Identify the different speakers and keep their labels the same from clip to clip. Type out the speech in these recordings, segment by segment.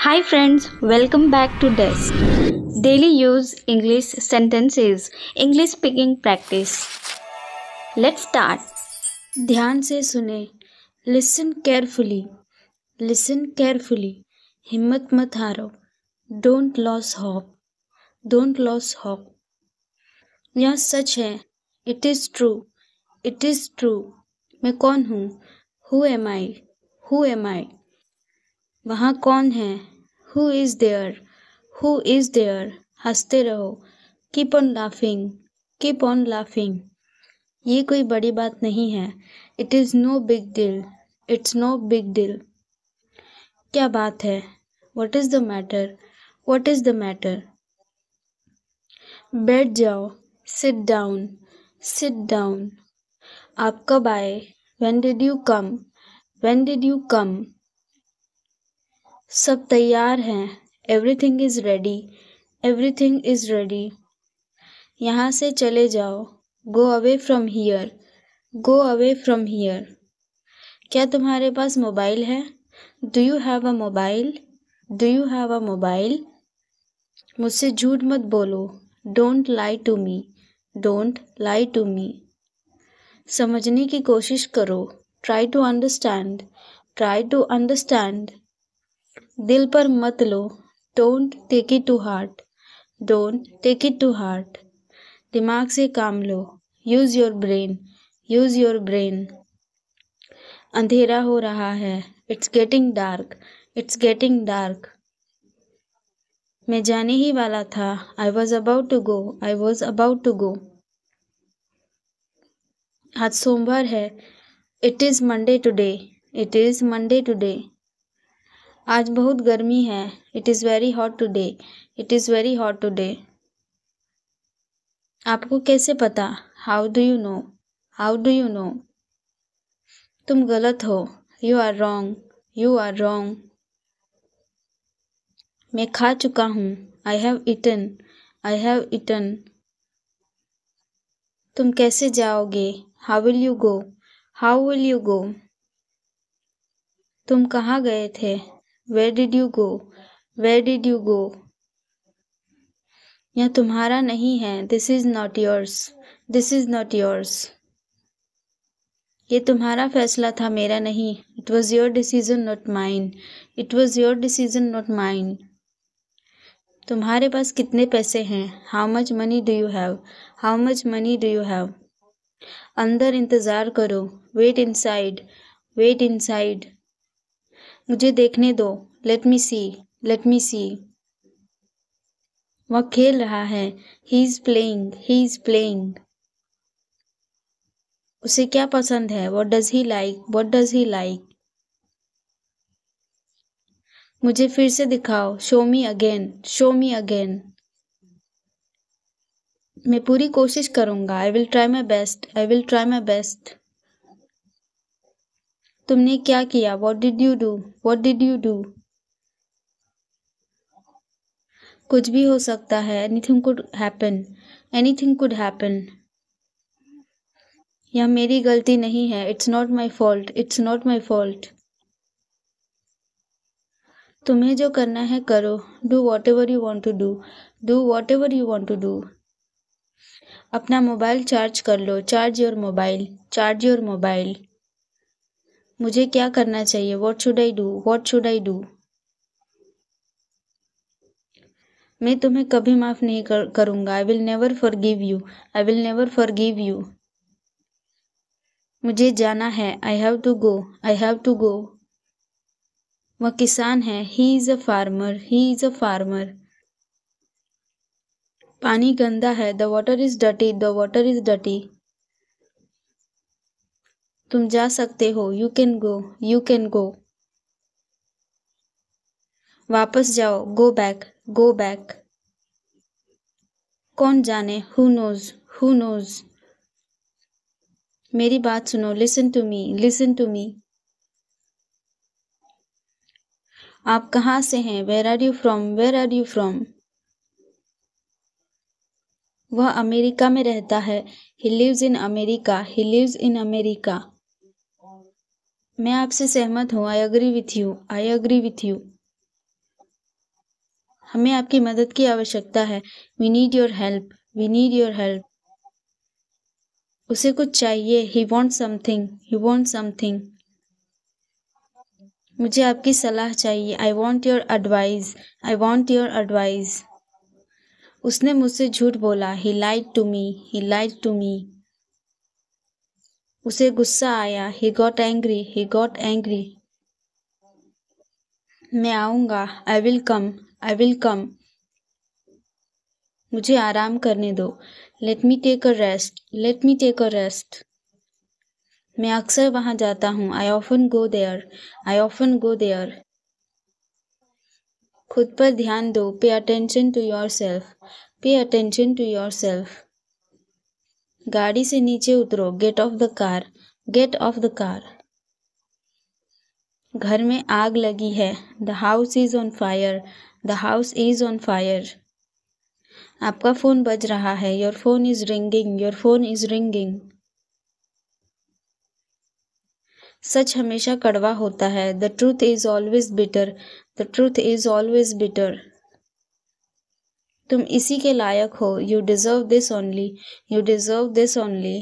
Speaker 1: Hi friends, welcome back to Desk. Daily use English sentences, English speaking practice. Let's start.
Speaker 2: ध्यान से सुने. Listen carefully. Listen carefully. हिम्मत मत हारो. Don't lose hope. Don't lose hope. यह सच है. It is true. It is true. मैं कौन हूँ? Who am I? Who am I? वहाँ कौन है? Who is there? Who is there? हंसते रहो. Keep on laughing. Keep on laughing. ये कोई बड़ी बात नहीं है. It is no big deal. It's no big deal. क्या बात है? What is the matter? What is the matter? बैठ जाओ. Sit down. Sit down. आप कब आए? When did you come? When did you come? सब तैयार हैं. Everything is ready. Everything is ready. यहाँ से चले जाओ. Go away from here. Go away from here. क्या तुम्हारे पास मोबाइल है? Do you have a mobile? Do you have a mobile? मुझसे झूठ मत बोलो. Don't lie to me. Don't lie to me. समझने की कोशिश करो. Try to understand. Try to understand. दिल पर मत लो. Don't take it to heart. Don't take it to heart. दिमाग से काम लो. Use your brain. Use your brain. अंधेरा हो रहा है. It's getting dark. It's getting dark. मैं जाने ही वाला था. I was about to go. I was about to go. आज सोमवार है. It is Monday today. It is Monday today. आज बहुत गर्मी है. It is very hot today. It is very hot today. आपको कैसे पता? How do you know? How do you know? तुम गलत हो. You are wrong. You are wrong. मैं खा चुका हूँ. I have eaten. I have eaten. तुम कैसे जाओगे? How will you go? How will you go? तुम कहाँ गए थे? Where did you go? Where did you गो? यह तुम्हारा नहीं है. This is not yours. This is not yours. ये तुम्हारा फैसला था, मेरा नहीं. It was your decision not mine. It was your decision not mine. तुम्हारे पास कितने पैसे हैं? How much money do you have? How much money do you have? अंदर इंतज़ार करो. Wait inside. Wait inside. मुझे देखने दो. Let me see. Let me see. वह खेल रहा है. He is playing. He is playing. उसे क्या पसंद है? What does he like? What does he like? मुझे फिर से दिखाओ. Show me again. Show me again. मैं पूरी कोशिश करूँगा. I will try my best. I will try my best. तुमने क्या किया? What did you do? What did you do? कुछ भी हो सकता है. Anything could happen. Anything could happen. यह मेरी गलती नहीं है. It's not my fault. It's not my fault. तुम्हें जो करना है करो. Do whatever you want to do. Do whatever you want to do. अपना मोबाइल चार्ज कर लो. Charge your mobile. Charge your mobile. मुझे क्या करना चाहिए? What should I do? What should I do? मैं तुम्हें कभी माफ़ नहीं करूँगा. I will never forgive you. I will never forgive you. मुझे जाना है. I have to go. I have to go. वह किसान है. He is a farmer. He is a farmer. पानी गंदा है. The water is dirty. The water is dirty. तुम जा सकते हो. You can go. You can go. वापस जाओ. Go back. Go back. कौन जाने? Who knows. Who knows. मेरी बात सुनो. Listen to me. Listen to me. आप कहाँ से हैं? Where are you from? Where are you from? वह अमेरिका में रहता है. He lives in America. He lives in America. मैं आपसे सहमत हूँ. I agree with you. I agree with you. हमें आपकी मदद की आवश्यकता है। We need your help, we need your help. उसे कुछ चाहिए। He wants something, he wants something. मुझे आपकी सलाह चाहिए। I want your advice, I want your advice. उसने मुझसे झूठ बोला। He lied to me, he lied to मी। उसे गुस्सा आया। He got angry, he got angry. मैं आऊँगा। I will come, I will come. मुझे आराम करने दो। Let me take a rest, let me take a rest. मैं अक्सर वहाँ जाता हूँ। I often go there, I often go there. खुद पर ध्यान दो। Pay attention to yourself, pay attention to yourself. गाड़ी से नीचे उतरो। Get off the car, get off the car. घर में आग लगी है। The house is on fire, the house is on fire. आपका फ़ोन बज रहा है। Your phone is ringing, your phone is ringing. सच हमेशा कड़वा होता है। The truth is always bitter, the truth is always bitter. तुम इसी के लायक हो। You deserve this only, you deserve this only.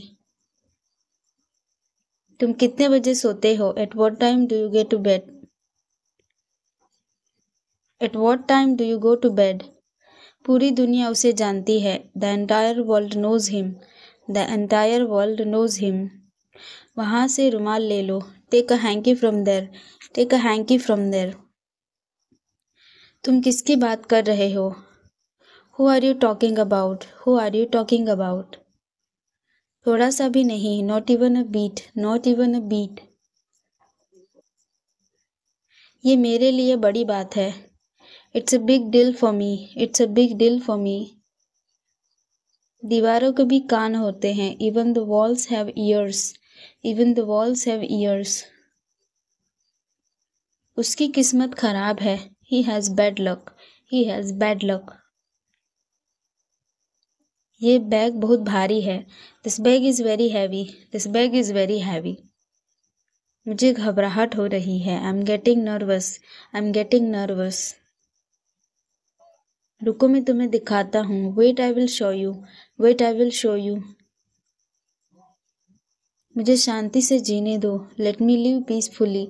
Speaker 2: तुम कितने बजे सोते हो? At what time do you get to bed, eight what time do you go to bed. पूरी दुनिया उसे जानती है। The entire world knows him, the entire world knows him. वहाँ से रुमाल ले लो। Take a hankie from there, take a hankie from there. तुम किसकी बात कर रहे हो? Who are you talking about, who are you talking about. थोड़ा सा भी नहीं। Not even a bit, not even a bit. ये मेरे लिए बड़ी बात है। It's a big deal for me, it's a big deal for me. दीवारों के भी कान होते हैं। Even the walls have years, even the walls have years. उसकी किस्मत खराब है। He has bad luck, he has bad luck. ये बैग बहुत भारी है। This bag is very heavy, this bag is very heavy. मुझे घबराहट हो रही है। I am getting nervous, I am getting nervous. रुको मैं तुम्हें दिखाता हूँ। Wait I will show you, wait I will show you. मुझे शांति से जीने दो। Let me live peacefully,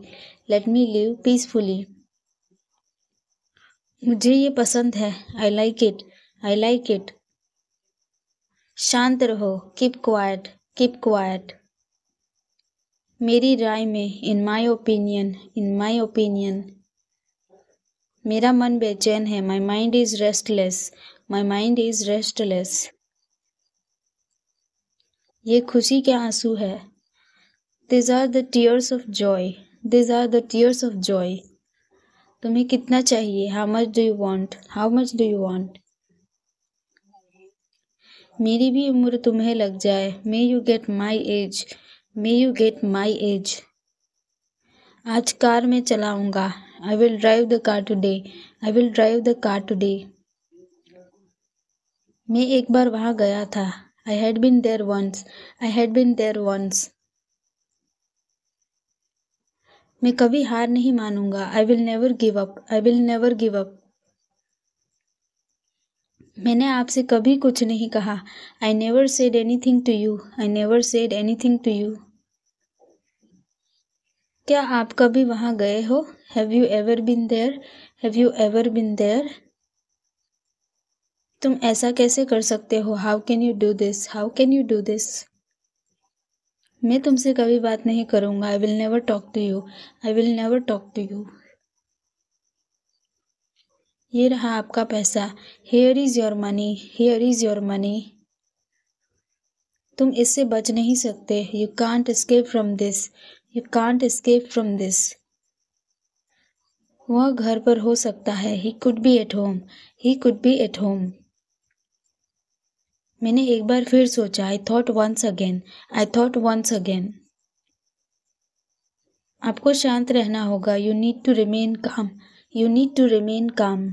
Speaker 2: let me live peacefully. मुझे ये पसंद है। I like it, I like it. शांत रहो। Keep quiet, keep quiet. मेरी राय में, इन my opinion, in my opinion. मेरा मन बेचैन है। My mind is restless, my mind is restless. ये खुशी के आंसू है। This are the tears of joy, this are the tears of joy. तुम्हें कितना चाहिए? How much do you want, how much do you want. मेरी भी उम्र तुम्हें लग जाए। May you get my age, may you get my age. आज कार में चलाऊंगा। I will drive the car today, I will drive the car today. मैं एक बार वहाँ गया था। I had been there once, I had been there once. मैं कभी हार नहीं मानूंगा। I will never give up, I will never give up. मैंने आपसे कभी कुछ नहीं कहा। I never said anything to you, I never said anything to you. क्या आप कभी वहाँ गए हो? Have you ever been there, have you ever been there. तुम ऐसा कैसे कर सकते हो? How can you do this, how can you do this. मैं तुमसे कभी बात नहीं करूँगा। I will never talk to you, I will never talk to you. ये रहा आपका पैसा। Here is your money, here is your money. तुम इससे बच नहीं सकते। You can't escape from this, you can't escape from this. वह घर पर हो सकता है। He could be at home, he could be at home. मैंने एक बार फिर सोचा। I thought once again, I thought once again. आपको शांत रहना होगा। You need to remain calm, you need to remain calm.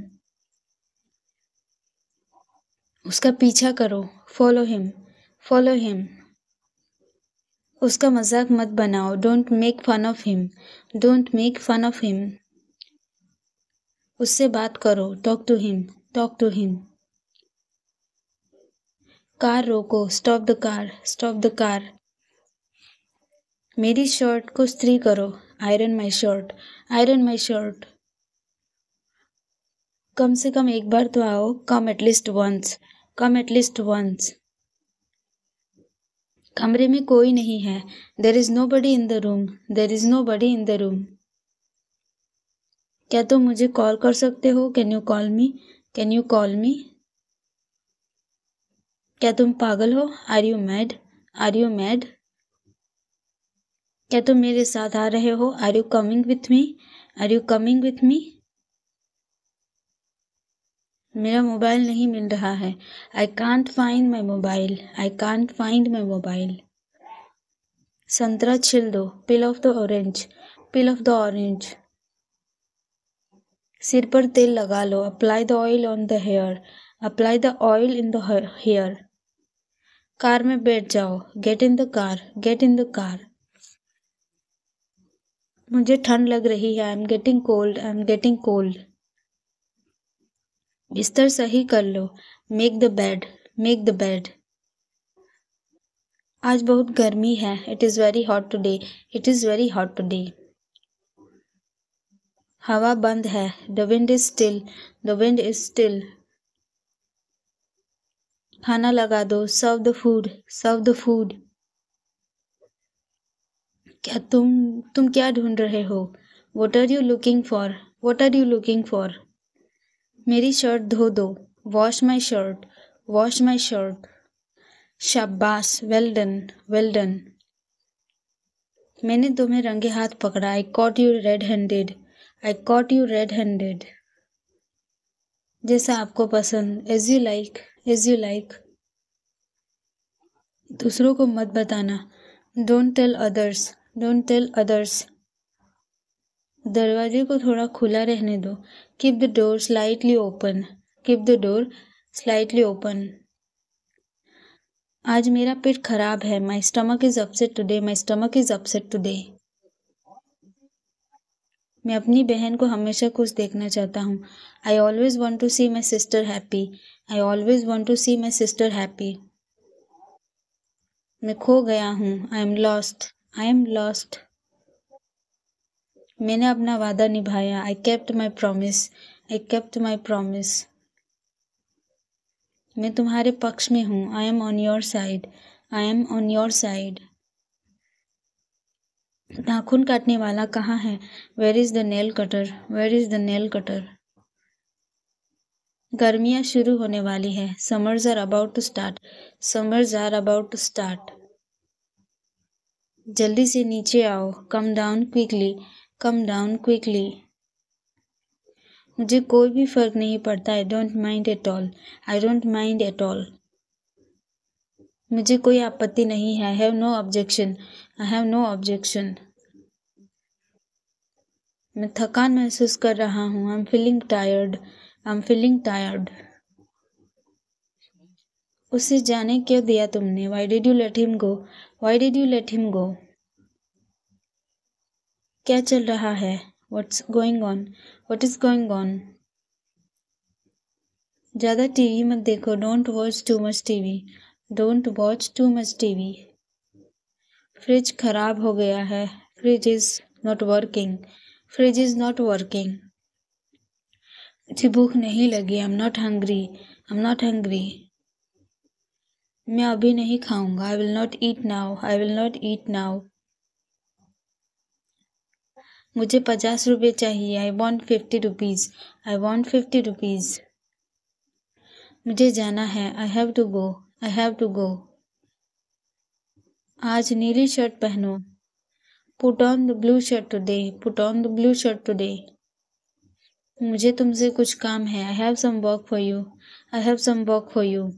Speaker 2: उसका पीछा करो। Follow him, follow him. उसका मजाक मत बनाओ। Don't make fun of him, don't make fun of him. उससे बात करो, talk to him, talk to him. Car रोको, stop the car, stop the car. मेरी शर्ट को इस्त्री करो, iron my shirt, iron my shirt. कम से कम एक बार तो आओ, come at least once, come at least once. कमरे में कोई नहीं है, there is nobody in the room, there is nobody in the room. क्या तुम मुझे कॉल कर सकते हो, can you call me, can you call me. क्या तुम पागल हो, are you mad, are you mad. क्या तुम मेरे साथ आ रहे हो, are you coming with me, are you coming with me. मेरा मोबाइल नहीं मिल रहा है, I can't find my mobile, I can't find my mobile. संतरा छिल दो, peel off the orange, peel off the orange. सिर पर तेल लगा लो, apply the oil on the hair, apply the oil in the hair. कार में बैठ जाओ, get in the car, get in the कार। मुझे ठंड लग रही है, I am getting cold, I am getting cold. बिस्तर सही कर लो, make the bed, make the bed. आज बहुत गर्मी है, it is very hot today, it is very hot today. हवा बंद है, the wind is still, the wind is still. खाना लगा दो, serve the food, serve the food. क्या तुम क्या ढूंढ रहे हो, what are you looking for, what are you looking for. मेरी शर्ट धो दो, wash my shirt, wash my shirt. शाबाश, वेल डन, वेल डन। मैंने तुम्हें रंगे हाथ पकड़ा, I caught you red handed, I caught you red handed. जैसा आपको पसंद, as you like, as you like. दूसरों को मत बताना, don't tell others, don't tell others. दरवाजे को थोड़ा खुला रहने दो, keep the door slightly open, keep the door slightly open. आज मेरा पेट खराब है, my stomach is upset today, my stomach is upset today. मैं अपनी बहन को हमेशा खुश देखना चाहता हूँ, I always want to see my sister happy, I always want to see my sister happy. मैं खो गया हूँ, I am lost, I am lost. मैंने अपना वादा निभाया, I kept my promise, I kept my promise. मैं तुम्हारे पक्ष में हूँ, I am on your side, I am on your side. नाखून काटने वाला कहाँ है, where is the nail cutter, where is the nail cutter. गर्मियाँ शुरू होने वाली है, summers are about to start, summers are about to start. जल्दी से नीचे आओ, come down quickly, come down quickly. मुझे कोई भी फर्क नहीं पड़ता, I don't mind at all, I don't mind at all. मुझे कोई आपत्ति नहीं है, I have no objection, I have no objection. मैं थकान महसूस कर रहा हूँ, I am feeling tired, I am feeling tired. उसे जाने क्यों दिया तुमने, why did you let him go, why did you let him go. क्या चल रहा है, what's going on, what is going on. ज़्यादा टीवी मत देखो, don't watch too much TV, don't watch too much TV. Fridge खराब हो गया है, fridge is not working, fridge is not working. मुझे भूख नहीं लगी, I am not hungry, I am not hungry. मैं अभी नहीं खाऊंगा, I will not eat now, I will not eat now. मुझे 50 रुपये चाहिए, I want 50 rupees, I want 50 rupees. मुझे जाना है, I have to go, I have to go. आज नीली शर्ट पहनो, put on the blue shirt today, put on the blue shirt today. मुझे तुमसे कुछ काम है, I have some work for you, I have some work for you.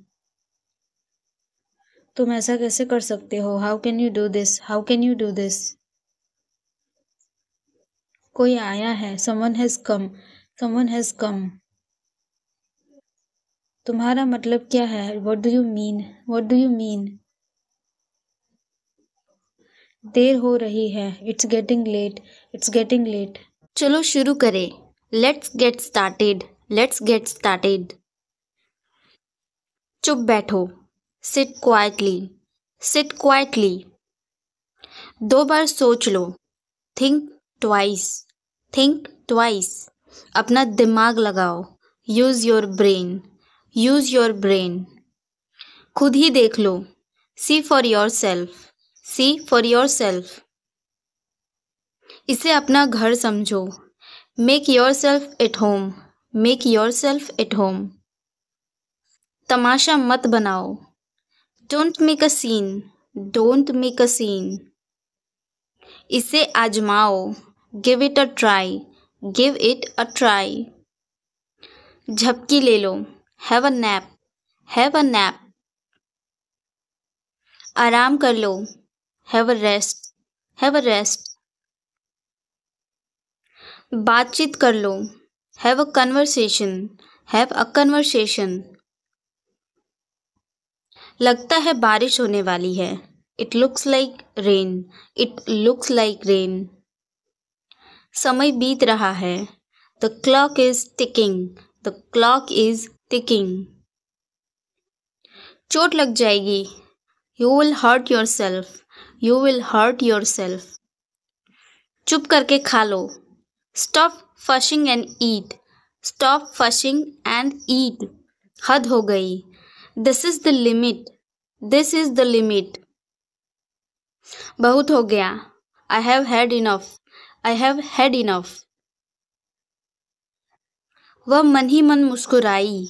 Speaker 2: तुम ऐसा कैसे कर सकते हो, how can you do this, how can you do this. कोई आया है, someone has come, someone has come. तुम्हारा मतलब क्या है, what do you mean, what do you mean. देर हो रही है, it's getting late, it's getting late.
Speaker 1: चलो शुरू करें। Let's get started, let's get started. चुप बैठो, सिट क्वाइटली, सिट क्वाइटली। 2 बार सोच लो, थिंक ट्वाइस, थिंक ट्वाइस। अपना दिमाग लगाओ, use your brain, use your brain. खुद ही देख लो, see for yourself, see for yourself. इसे अपना घर समझो, make yourself at home, make yourself at home. तमाशा मत बनाओ, don't make a scene, don't make a scene. इसे आजमाओ, give it a try, give it a try. झपकी ले लो, have a nap, have a nap. आराम कर लो, have a rest, have a rest. बातचीत कर लो, have a conversation, have a conversation. लगता है बारिश होने वाली है, it looks like rain, it looks like rain. समय बीत रहा है, the clock is ticking, the clock is ticking. चोट लग जाएगी, you will hurt yourself, you will hurt yourself. चुप करके खा लो, stop fussing and eat, stop fussing and eat. हद हो गई, this is the limit, this is the limit. बहुत हो गया, I have had enough, I have had enough. वह मन ही मन मुस्कुराई,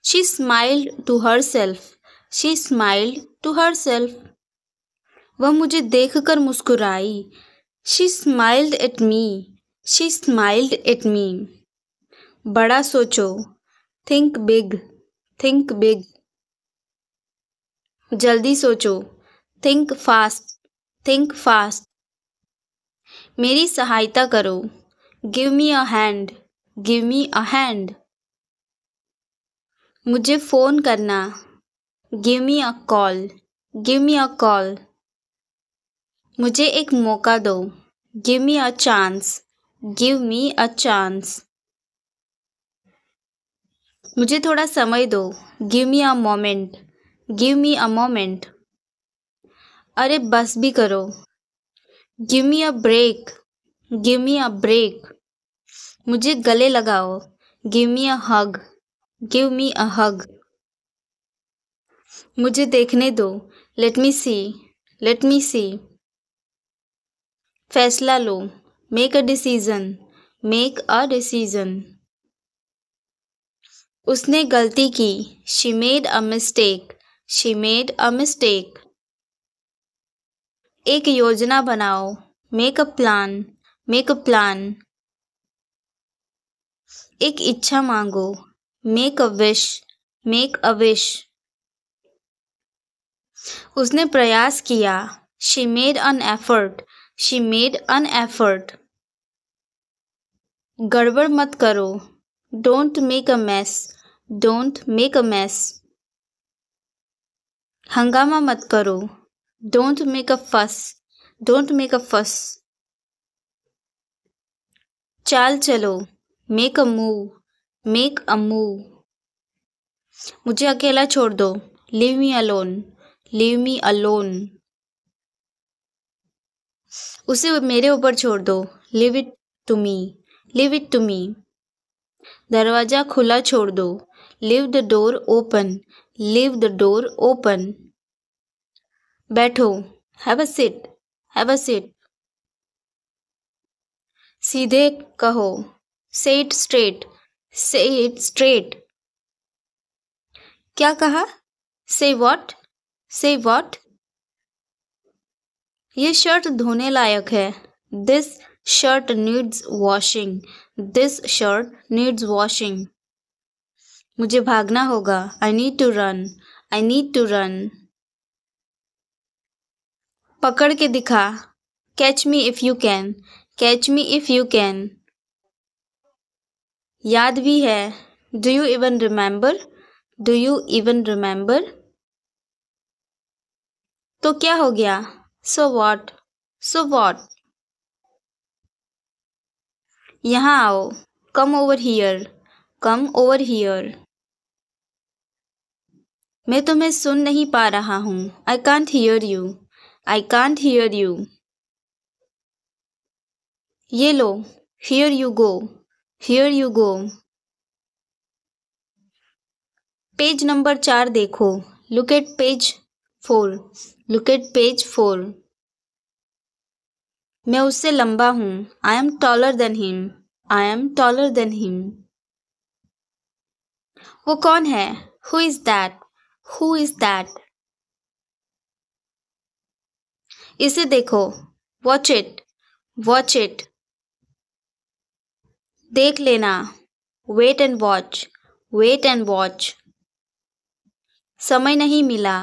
Speaker 1: she smiled to herself, she smiled to herself. वह मुझे देखकर मुस्कुराई, she smiled at me, she smiled at me. बड़ा सोचो, थिंक बिग, थिंक बिग। जल्दी सोचो, थिंक फास्ट, थिंक फास्ट। मेरी सहायता करो, give me a hand, give me a hand. मुझे फ़ोन करना, give me a call, give me a call. मुझे एक मौका दो, give me a chance, give me a chance. मुझे थोड़ा समय दो, give me a moment, give me a moment. अरे बस भी करो, give me a break, give me a break. मुझे गले लगाओ, गिव मी अ हग, गिव मी अ हग। मुझे देखने दो, let me see, let me see. फैसला लो, make a decision, make a decision. उसने गलती की, she made a mistake, she made a mistake. एक योजना बनाओ, make a plan, make a plan. एक इच्छा मांगो, make a wish, make a wish. उसने प्रयास किया, she made an effort, she made an effort. गड़बड़ मत करो, don't make a mess, don't make a mess. हंगामा मत करो, डोंट मेक अ फस, डोंट मेक अ फस। चाल चलो, make a move, make a move. मुझे अकेला छोड़ दो, leave me alone, leave me alone. उसे मेरे ऊपर छोड़ दो, leave it to me, leave it to me. दरवाजा खुला छोड़ दो, leave the door open, leave the door open. बैठो, have a seat, have a seat. सीधे कहो, say it straight, say it straight. क्या कहा, से व्हाट, से व्हाट। ये शर्ट धोने लायक है, this shirt needs washing, this shirt needs washing. मुझे भागना होगा, I need to run, I need to run. पकड़ के दिखा, catch me if you can, catch me if you can. याद भी है, do you even remember, do you even remember. तो क्या हो गया, सो व्हाट, सो व्हाट। यहाँ आओ, come over here, come over here. मैं तुम्हें सुन नहीं पा रहा हूँ, I can't hear you, I can't hear you. ये लो, here you go, here you go. Page number 4 देखो, look at page 4, look at page 4। मैं उससे लंबा हूँ, I am taller than him, I am taller than him. वो कौन है, who is that, who is that. इसे देखो, वॉच इट, वॉच इट। देख लेना, wait and watch, wait and watch. समय नहीं मिला,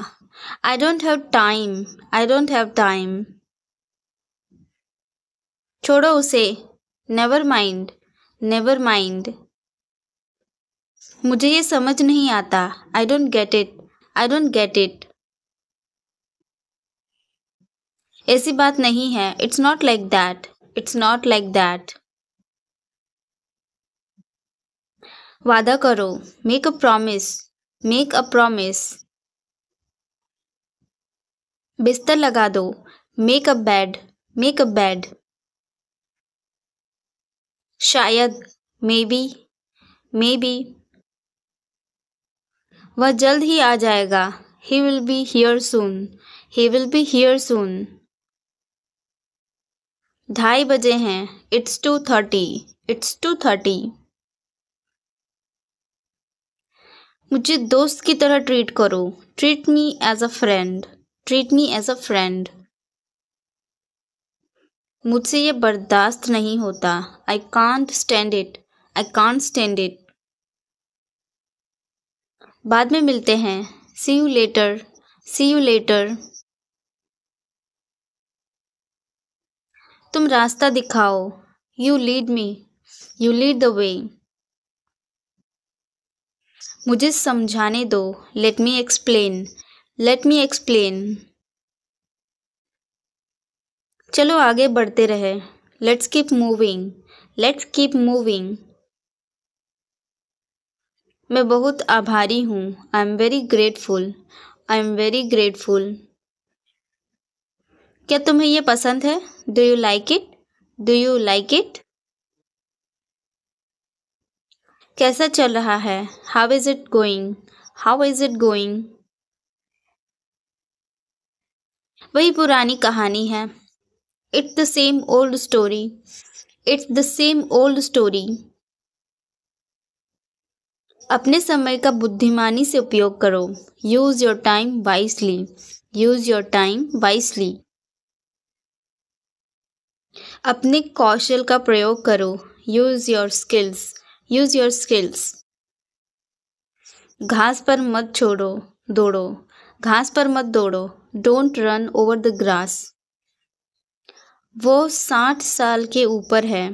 Speaker 1: I don't have time, I don't have time. छोड़ो उसे, नेवर माइंड, नेवर माइंड। मुझे ये समझ नहीं आता, I don't get it, I don't get it. ऐसी बात नहीं है, it's not like that, it's not like that. वादा करो, make a promise, make a promise. बिस्तर लगा दो, make a bed, make a bed. शायद, मे बी, मे बी। वह जल्द ही आ जाएगा, he will be here soon, he will be here soon. 2:30 बजे हैं, इट्स 2:30, इट्स 2:30। मुझे दोस्त की तरह ट्रीट करो, treat me as a friend, treat me as a friend. मुझसे ये बर्दाश्त नहीं होता, I can't stand it, I can't stand it. बाद में मिलते हैं, see you later, see you later. तुम रास्ता दिखाओ, you lead me, you lead the way. मुझे समझाने दो, let me explain, let me explain. चलो आगे बढ़ते रहे, let's keep moving, let's keep moving. मैं बहुत आभारी हूँ, I am very grateful, I am very grateful. क्या तुम्हें ये पसंद है, do you like it, do you like it. कैसा चल रहा है, how is it going, how is it going. वही पुरानी कहानी है, it's the same old story, it's the same old story. अपने समय का बुद्धिमानी से उपयोग करो, use your time wisely, use your time wisely. अपने कौशल का प्रयोग करो, use your skills, use your skills. घास पर मत छोड़ो, दौड़ो, घास पर मत दौड़ो, don't run over the grass. वो 60 साल के ऊपर है,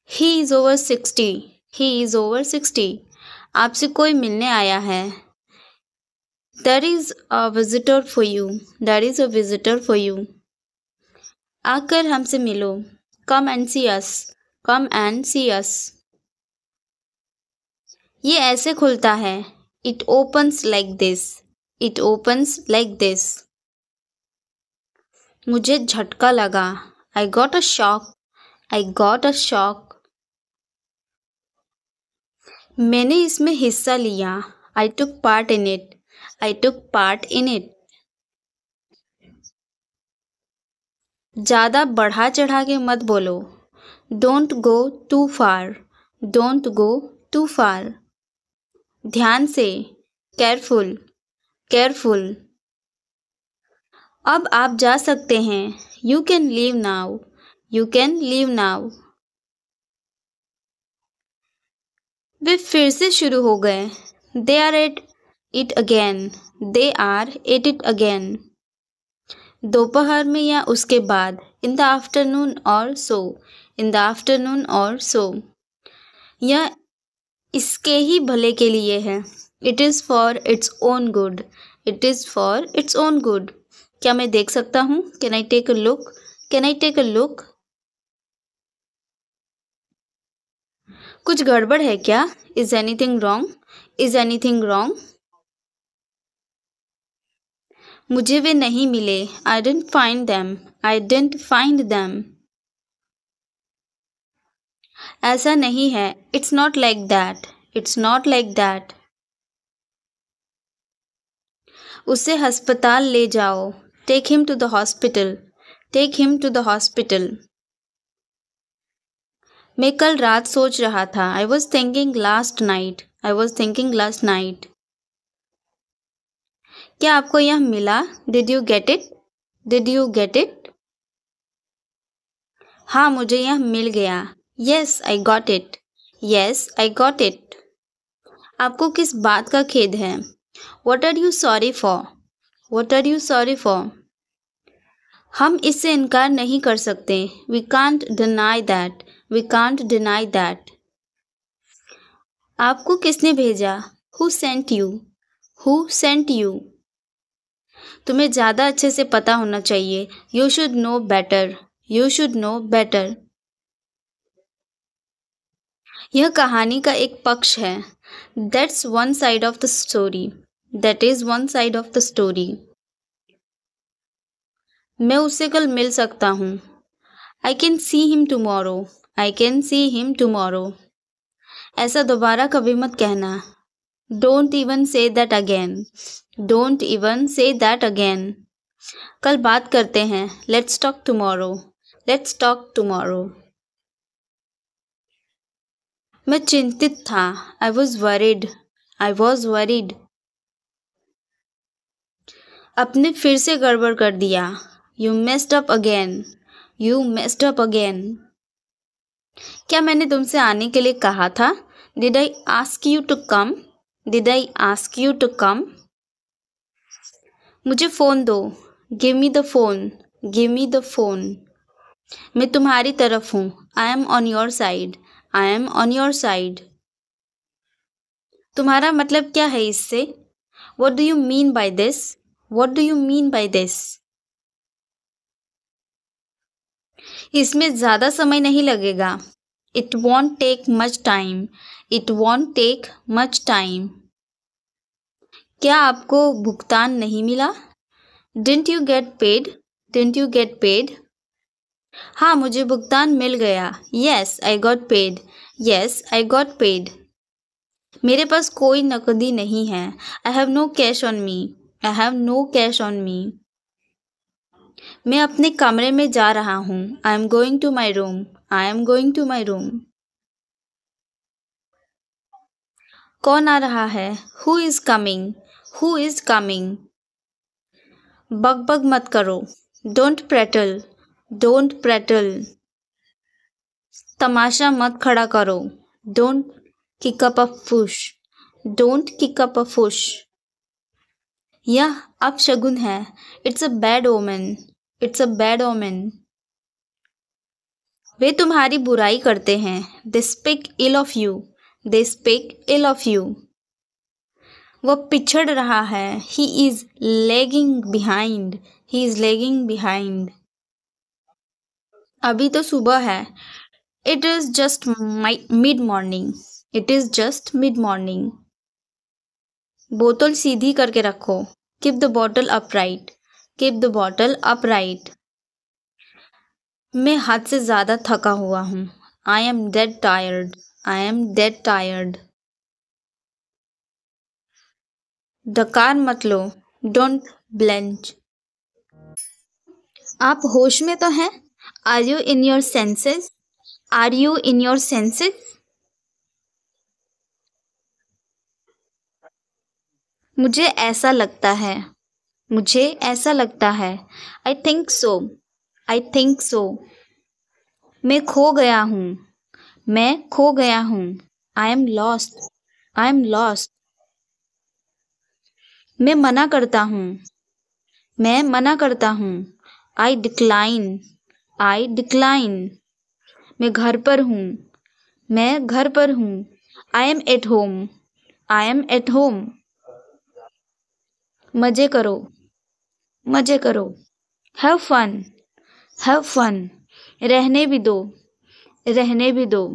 Speaker 1: he is over 60, he is over 60। आपसे कोई मिलने आया है, there is a visitor for you, there is a visitor for you. आकर हमसे मिलो, come and C us, come and सी अस। ये ऐसे खुलता है, it opens like this, it opens like this. मुझे झटका लगा, I got a shock, I got a shock. मैंने इसमें हिस्सा लिया, I took part in it, I took part in it. ज़्यादा बढ़ा चढ़ा के मत बोलो, don't go too far, don't go too far. ध्यान से, केयरफुल, केयरफुल। अब आप जा सकते हैं, you can leave now, you can leave now. वे फिर से शुरू हो गए, they are at it again, they are at it again. दोपहर में या उसके बाद, इन द आफ्टरनून और सो, इन द आफ्टरनून और सो। यह इसके ही भले के लिए है, it is for its own good, it is for its own good. क्या मैं देख सकता हूँ, can I take a look, can I take a look. कुछ गड़बड़ है क्या? Is anything wrong? Is anything wrong? मुझे वे नहीं मिले। I didn't find them. I didn't find them. ऐसा नहीं है। It's not like that. It's not like that. उसे अस्पताल ले जाओ। Take him to the hospital. Take him to the hospital. मैं कल रात सोच रहा था। I was thinking last night. I was thinking last night. क्या आपको यह मिला? Did you get it? Did you get it? हाँ, मुझे यह मिल गया। Yes I got it. Yes I got it. आपको किस बात का खेद है? What are you sorry for? What are you sorry for? हम इससे इनकार नहीं कर सकते। We can't deny that. We can't deny that. आपको किसने भेजा? Who sent you? Who sent you? तुम्हें ज़्यादा अच्छे से पता होना चाहिए। You should know better. You should know better. यह कहानी का एक पक्ष है। That's one side of the story. That is one side of the story. मैं उससे कल मिल सकता हूँ। I can see him tomorrow. I can see him tomorrow. ऐसा दोबारा कभी मत कहना। Don't even say that again. Don't even say that again. कल बात करते हैं। Let's talk tomorrow. Let's talk tomorrow. मैं चिंतित था। I was worried. I was worried. आपने फिर से गड़बड़ कर दिया। You messed up again. You messed up again. क्या मैंने तुमसे आने के लिए कहा था? Did I ask you to come? Did I ask you to come? मुझे फ़ोन दो। Give me the phone. Give me the phone. मैं तुम्हारी तरफ हूँ। I am on your side. I am on your side. तुम्हारा मतलब क्या है इससे? What do you mean by this? What do you mean by this? इसमें ज़्यादा समय नहीं लगेगा। It won't take much time. It won't take much time. क्या आपको भुगतान नहीं मिला? Didn't you get paid? Didn't you get paid? हाँ, मुझे भुगतान मिल गया। Yes I got paid. Yes I got paid. मेरे पास कोई नकदी नहीं है। I have no cash on me. I have no cash on me. मैं अपने कमरे में जा रहा हूँ। I am going to my room. I am going to my room. कौन आ रहा है? Who is coming? Who is coming? बग बग मत करो। Don't prattle. Don't prattle. तमाशा मत खड़ा करो। Don't kick up a fuss. Don't kick up a fuss. यह अपशगुन है। It's a bad omen. It's a bad omen. वे तुम्हारी बुराई करते हैं। They speak ill of you. They speak ill of you. वह पिछड़ रहा है। He is lagging behind. He is lagging behind. अभी तो सुबह है। It is just mid morning. It is just mid morning. बोतल सीधी करके रखो। Keep the bottle upright. Keep the bottle upright. मैं हद से ज़्यादा थका हुआ हूँ। I am dead tired. I am dead tired. डकार मत लो। डोंट ब्लेंच। आप होश में तो हैं? Are you in your senses? Are you in your senses? मुझे ऐसा लगता है। मुझे ऐसा लगता है। I think so. I think so. मैं खो गया हूँ। मैं खो गया हूँ। I am lost. I am lost. मैं मना करता हूँ। मैं मना करता हूँ। I decline. I decline. मैं घर पर हूँ। मैं घर पर हूँ। I am at home. I am at home. मज़े करो। मज़े करो। Have fun. Have fun. रहने भी दो। रहने भी दो।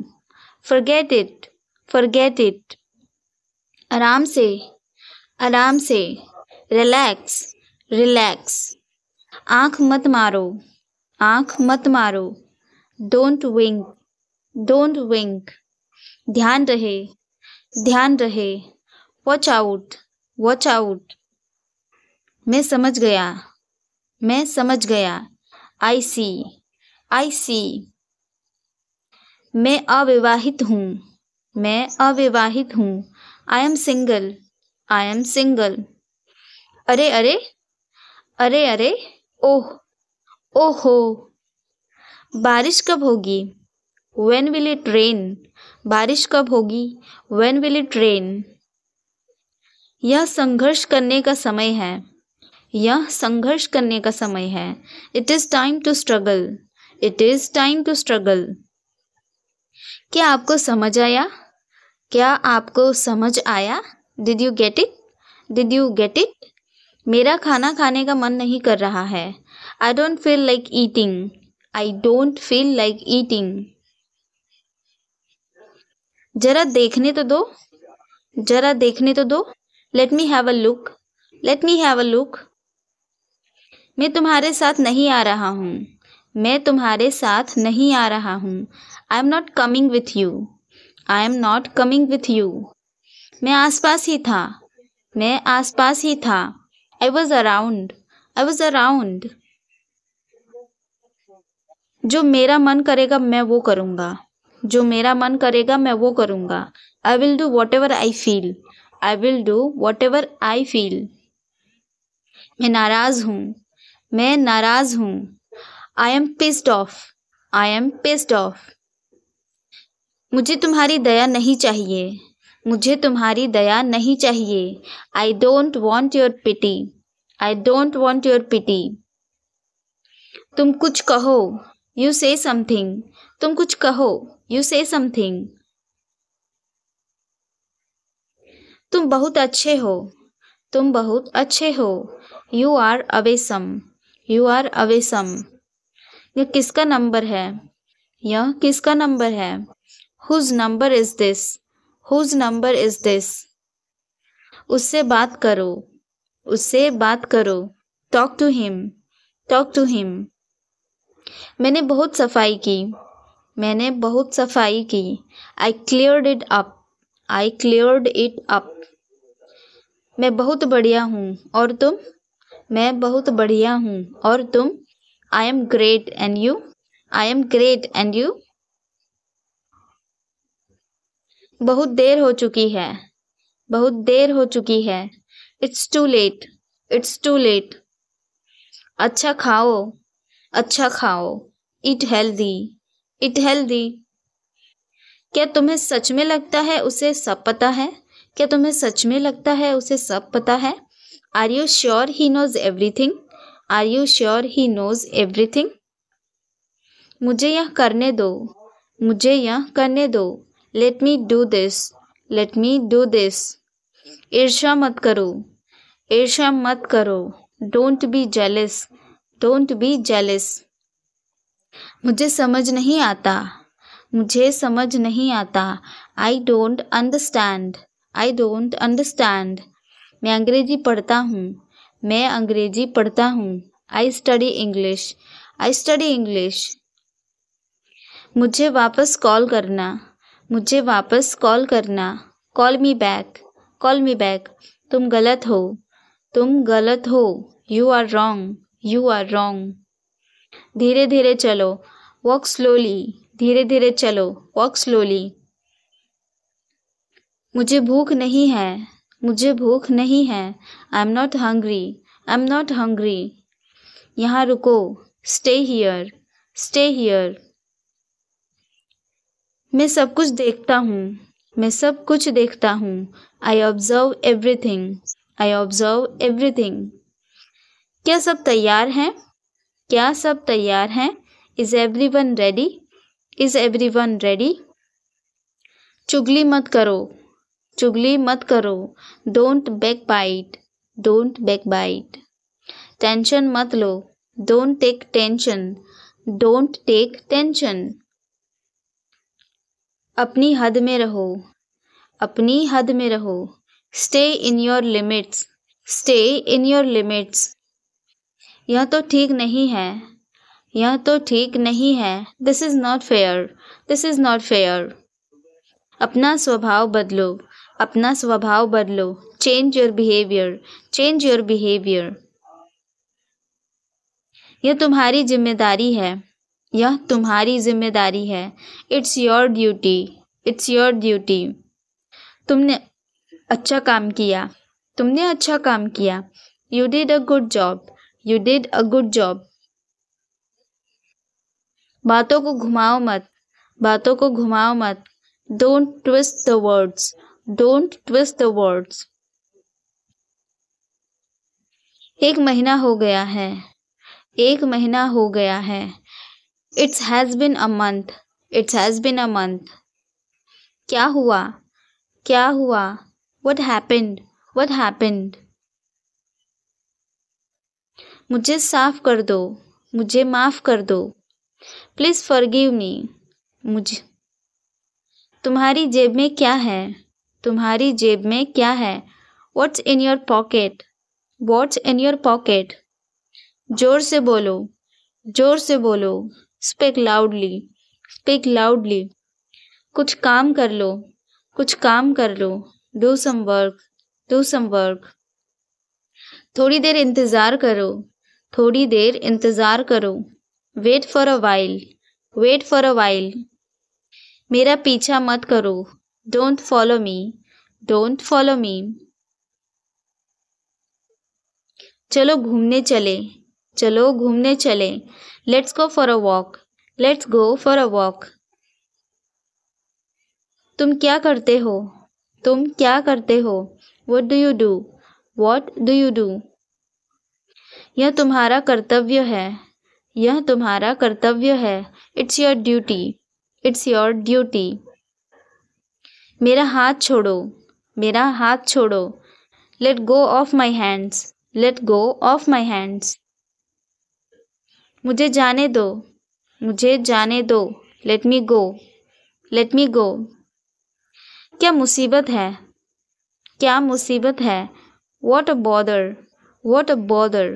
Speaker 1: forget it, forget it. आराम से, आराम से, relax, relax. आँख मत मारो, आँख मत मारो, don't wink, don't wink. ध्यान रहे, ध्यान रहे, watch out, watch out. मैं समझ गया, मैं समझ गया, I see, I see. मैं अविवाहित हूँ, मैं अविवाहित हूँ, I am single, I am single. अरे अरे, अरे अरे, ओह, ओहो. बारिश कब होगी? When will it rain? बारिश कब होगी? When will it rain? यह संघर्ष करने का समय है, यह संघर्ष करने का समय है. It is time to struggle, it is time to struggle. क्या आपको समझ आया? क्या आपको समझ आया? Did you get it? Did you get it? मेरा खाना खाने का मन नहीं कर रहा है. I don't feel like eating. I don't feel like eating. जरा देखने तो दो, जरा देखने तो दो. Let me have a look. Let me have a look. मैं तुम्हारे साथ नहीं आ रहा हूँ. मैं तुम्हारे साथ नहीं आ रहा हूँ. I am not coming with you. I am not coming with you. मैं आसपास ही था, मैं आसपास ही था. I was around. I was around. जो मेरा मन करेगा मैं वो करूँगा, जो मेरा मन करेगा मैं वो करूँगा. I will do whatever I feel. I will do whatever I feel. मैं नाराज़ हूँ, मैं नाराज़ हूँ. I am pissed off. I am pissed off. मुझे तुम्हारी दया नहीं चाहिए, मुझे तुम्हारी दया नहीं चाहिए. I don't want your pity. I don't want your pity. तुम कुछ कहो. You say something. तुम कुछ कहो. You say something. तुम बहुत अच्छे हो, तुम बहुत अच्छे हो. You are awesome. You are awesome. यह किसका नंबर है? यह किसका नंबर है? Whose number is this? Whose number is this? उससे बात करो, उससे बात करो. Talk to him. Talk to him. मैंने बहुत सफाई की, मैंने बहुत सफाई की. I cleared it up. I cleared it up. मैं बहुत बढ़िया हूँ और तुम? मैं बहुत बढ़िया हूँ और तुम? I am great and you? I am great and you? बहुत देर हो चुकी है, बहुत देर हो चुकी है. It's too late. It's too late. अच्छा खाओ, अच्छा खाओ. Eat healthy. Eat healthy. क्या तुम्हें सच में लगता है उसे सब पता है? क्या तुम्हें सच में लगता है उसे सब पता है? Are you sure he knows everything? Are you sure he knows everything? मुझे यह करने दो, मुझे यह करने दो. Let me do this. Let me do this. ईर्ष्या मत करो, ईर्ष्या मत करो. Don't be jealous. Don't be jealous. मुझे समझ नहीं आता, मुझे समझ नहीं आता. I don't understand. I don't understand. मैं अंग्रेजी पढ़ता हूँ, मैं अंग्रेजी पढ़ता हूँ. I study English. I study English. मुझे वापस कॉल करना, मुझे वापस कॉल करना. Call me back. Call me back. तुम गलत हो, तुम गलत हो. You are wrong. You are wrong. धीरे धीरे चलो. Walk slowly. धीरे धीरे चलो. Walk slowly. मुझे भूख नहीं है, मुझे भूख नहीं है. I am not hungry. I am not hungry. यहाँ रुको. Stay here. Stay here. मैं सब कुछ देखता हूँ, मैं सब कुछ देखता हूँ. I observe everything. I observe everything. क्या सब तैयार हैं? क्या सब तैयार हैं? Is everyone ready? Is everyone ready? चुगली मत करो, चुगली मत करो. Don't backbite. Don't backbite. Tension मत लो. Don't take tension. Don't take tension. अपनी हद में रहो, अपनी हद में रहो। Stay in your limits, stay in your limits. यह तो ठीक नहीं है, यह तो ठीक नहीं है। This is not fair, this is not fair. अपना स्वभाव बदलो, अपना स्वभाव बदलो। Change your behaviour, change your behaviour. यह तुम्हारी जिम्मेदारी है, यह तुम्हारी जिम्मेदारी है। It's your duty, it's your duty. तुमने अच्छा काम किया, तुमने अच्छा काम किया। You did a good job, you did a good job. बातों को घुमाओ मत, बातों को घुमाओ मत। Don't twist the words, don't twist the words. एक महीना हो गया है, एक महीना हो गया है। It's has been a month, it's has been a month. क्या हुआ, क्या हुआ। What happened, what happened। मुझे साफ कर दो, मुझे माफ़ कर दो। प्लीज़ फॉरगिव मी, मुझे। तुम्हारी जेब में क्या है, तुम्हारी जेब में क्या है। What's in your pocket, What's in your pocket। जोर से बोलो, जोर से बोलो। Speak loudly, speak loudly। कुछ काम कर लो, कुछ काम कर लो। Do some work, do some work। थोड़ी देर इंतज़ार करो, थोड़ी देर इंतज़ार करो। Wait for a while, wait for a while. मेरा पीछा मत करो। Don't follow me, don't follow me. चलो घूमने चले, चलो घूमने चले। Let's go for a walk, let's go for a walk. तुम क्या करते हो, तुम क्या करते हो। What do you do, what do you do. यह तुम्हारा कर्तव्य है, यह तुम्हारा कर्तव्य है। It's your duty, it's your duty. मेरा हाथ छोड़ो, मेरा हाथ छोड़ो। Let go of my hands, let go of my hands. मुझे जाने दो, मुझे जाने दो। लेट मी गो, लेट मी गो। क्या मुसीबत है, क्या मुसीबत है। What a bother, what a bother.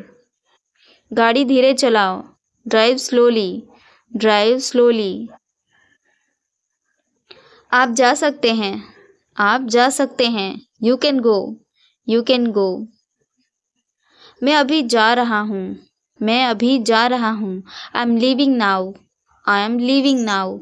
Speaker 1: गाड़ी धीरे चलाओ। Drive slowly, drive slowly. आप जा सकते हैं, आप जा सकते हैं। You can go, you can गो। मैं अभी जा रहा हूँ, मैं अभी जा रहा हूँ। I am leaving now, I am leaving now.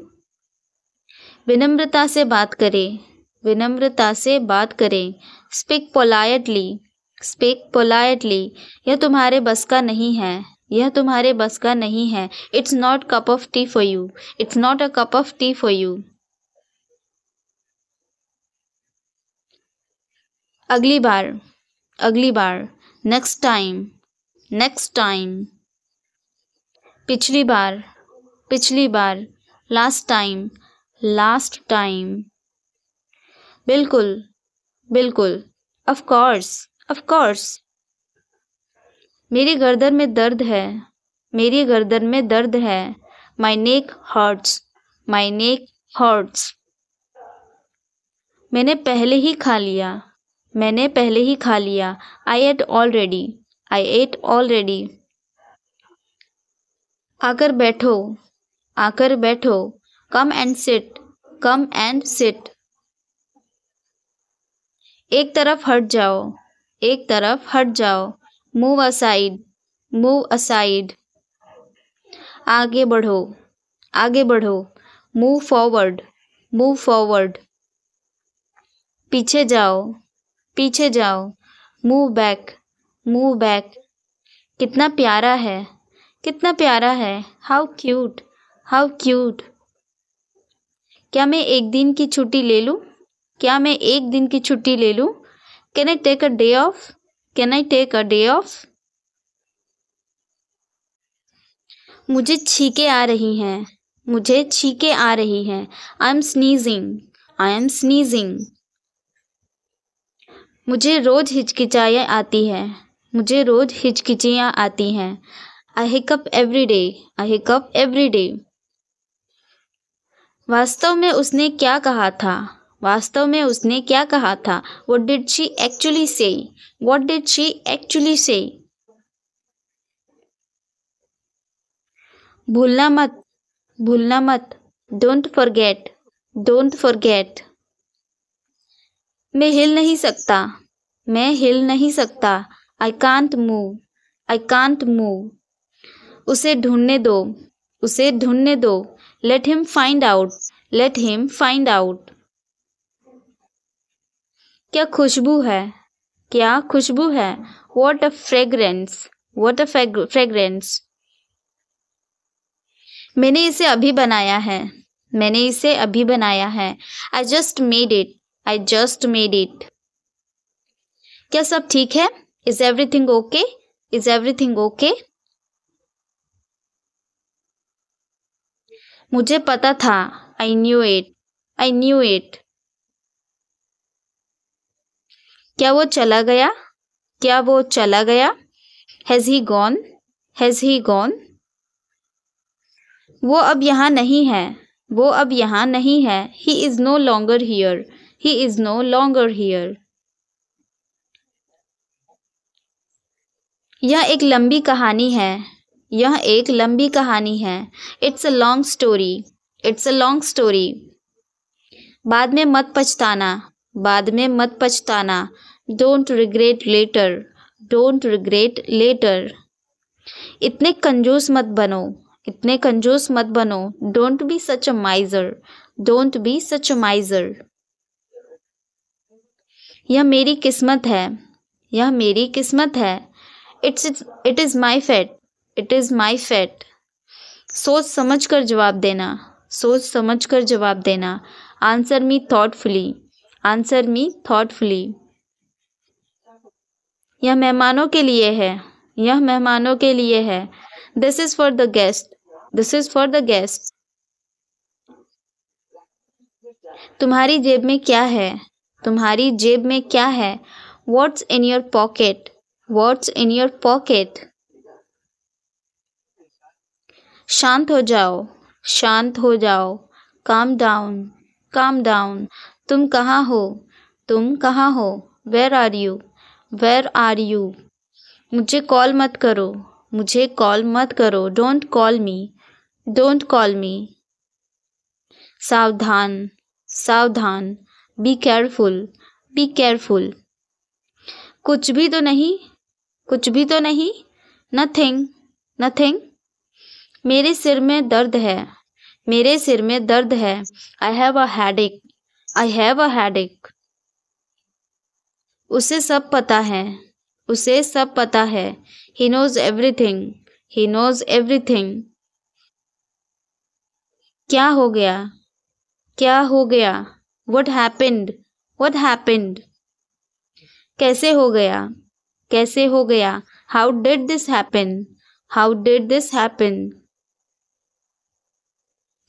Speaker 1: विनम्रता से बात करें, विनम्रता से बात करें। Speak politely, speak politely. यह तुम्हारे बस का नहीं है, यह तुम्हारे बस का नहीं है। It's not cup of tea for you, it's not a cup of tea for you. अगली बार, अगली बार। Next time, next time. पिछली बार, पिछली बार। Last time, last time. बिल्कुल, बिल्कुल। Of course, of course. मेरी गर्दन में दर्द है, मेरी गर्दन में दर्द है। माई नेक हर्ट्स, माई नेक हर्ट्स। मैंने पहले ही खा लिया, मैंने पहले ही खा लिया। आई एट ऑलरेडी, आई एट ऑलरेडी। आकर बैठो, आकर बैठो। Come and sit, come and sit. एक तरफ हट जाओ, एक तरफ हट जाओ। Move aside, move aside. आगे बढ़ो, आगे बढ़ो। Move forward, move forward. पीछे जाओ, पीछे जाओ। Move back, move back. कितना प्यारा है, कितना प्यारा है। How cute, how cute. क्या मैं एक दिन की छुट्टी ले लूँ, क्या मैं एक दिन की छुट्टी ले लूँ। Can I take a day off, can I take a day off. मुझे छींकें आ रही हैं, मुझे छींकें आ रही हैं। I am sneezing, I am sneezing. मुझे रोज़ हिचकिचाहट आती है, मुझे रोज़ हिचकिचाहट आती हैं। आई हिकअप एवरी डे, आई हिकअप एवरी डे। वास्तव में उसने क्या कहा था? वास्तव में उसने क्या कहा था? What did she actually say? What did she actually say? भूलना मत, भूलना मत। Don't forget, don't forget। मैं हिल नहीं सकता, मैं हिल नहीं सकता। I can't move, I can't move। उसे ढूंढने दो, उसे ढूंढने दो। Let him find out, let him find out। क्या खुशबू है, क्या खुशबू है? What a fragrance, what a fragrance। मैंने इसे अभी बनाया है, मैंने इसे अभी बनाया है। I just made it, I just made it। क्या सब ठीक है? Is everything okay? Is everything okay? मुझे पता था। I knew it, I knew it। क्या वो चला गया? क्या वो चला गया? Has he gone? Has he gone? वो अब यहाँ नहीं है, वो अब यहाँ नहीं है। He is no longer here, he is no longer here। यह एक लंबी कहानी है, यह एक लंबी कहानी है। It's a long story, it's a long story। बाद में मत पछताना, बाद में मत पछताना। Don't regret later, don't regret later। इतने कंजूस मत बनो, इतने कंजूस मत बनो। Don't be such a miser, don't be such a miser। यह मेरी किस्मत है, यह मेरी किस्मत है। It is my fate, it is my fate। सोच समझ कर जवाब देना, सोच समझ कर जवाब देना। Answer me thoughtfully, answer me thoughtfully। यह मेहमानों के लिए है, यह मेहमानों के लिए है। This is for the guest, this is for the guest। तुम्हारी जेब में क्या है? तुम्हारी जेब में क्या है? What's in your pocket? What's in your pocket? शांत हो जाओ, शांत हो जाओ। Calm down, calm down। तुम कहाँ हो? तुम कहाँ हो? Where are you? Where are you? मुझे कॉल मत करो, मुझे कॉल मत करो। Don't call me, don't call me। सावधान, सावधान। Be careful, be careful। कुछ भी तो नहीं, कुछ भी तो नहीं। Nothing, nothing। मेरे सिर में दर्द है, मेरे सिर में दर्द है। I have a headache, I have a headache। उसे सब पता है, उसे सब पता है। He knows everything, he knows everything। क्या हो गया, क्या हो गया? What happened, what happened? कैसे हो गया, कैसे हो गया? How did this happen, how did this happen?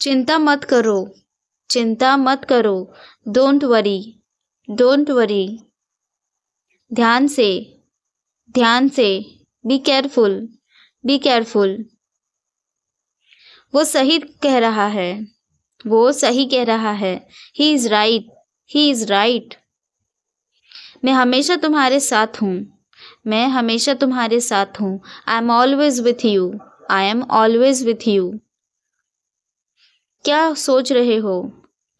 Speaker 1: चिंता मत करो, चिंता मत करो। Don't worry, don't worry। ध्यान से, ध्यान से। Be careful, be careful। वो सही कह रहा है, वो सही कह रहा है। He is right, he is right। मैं हमेशा तुम्हारे साथ हूँ, मैं हमेशा तुम्हारे साथ हूँ। I am always with you, I am always with you। क्या सोच रहे हो,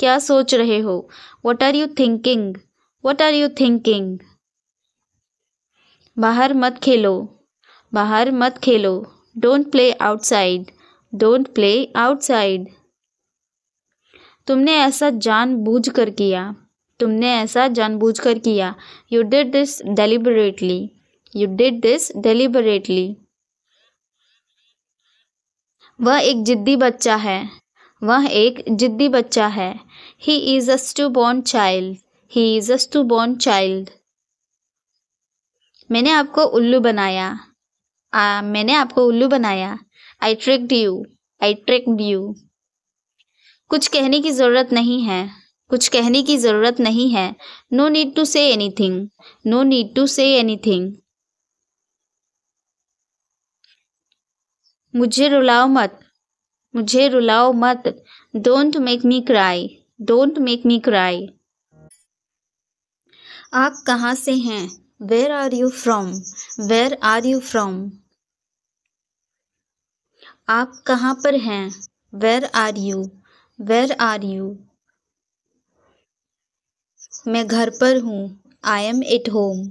Speaker 1: क्या सोच रहे हो? What are you thinking, what are you thinking? बाहर मत खेलो, बाहर मत खेलो। Don't play outside, don't play outside। तुमने ऐसा जानबूझकर किया, तुमने ऐसा जानबूझकर किया। You did this deliberately, you did this deliberately। वह एक जिद्दी बच्चा है, वह एक जिद्दी बच्चा है। He is a stubborn child, he is a stubborn child। मैंने आपको उल्लू बनाया, मैंने आपको उल्लू बनाया। I tricked you, I tricked you। कुछ कहने की जरूरत नहीं है, कुछ कहने की जरूरत नहीं है। No need to say anything, no need to say anything। मुझे रुलाओ मत, मुझे रुलाओ मत। Don't make me cry. Don't make me cry. आप कहाँ से हैं? Where are you from? Where are you from? आप कहाँ पर हैं? Where are you? Where are you? मैं घर पर हूँ। I am at home.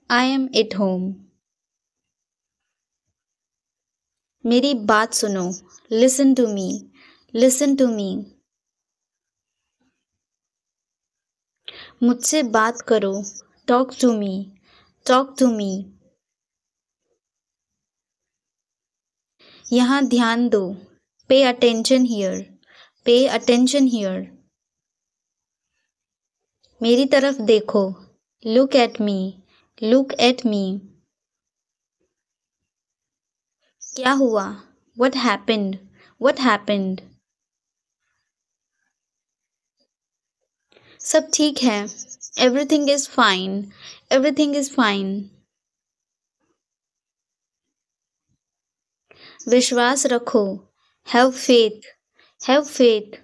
Speaker 1: I am at home. मेरी बात सुनो। Listen to me. Listen to me. मुझसे बात करो। Talk to me. Talk to me. यहाँ ध्यान दो। Pay attention here. पे अटेंशन हियर। मेरी तरफ देखो। Look at me. Look at me. क्या हुआ? What happened? What happened? सब ठीक है। Everything is fine. Everything is fine. विश्वास रखो। Have faith. Have faith.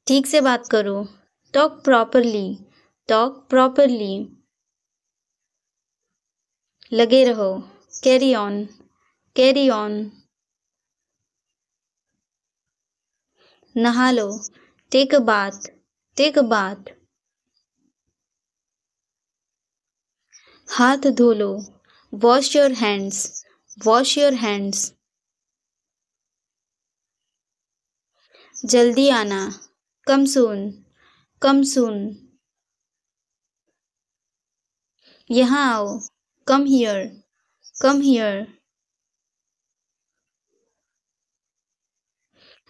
Speaker 1: ठीक से बात करो। Talk properly. Talk properly. लगे रहो। Carry on. Carry on. नहा लो। Take a bath. Take a bath. हाथ धो लो। Wash your hands. Wash your hands. जल्दी आना। Come soon. Come soon. यहाँ आओ। Come here. Come here.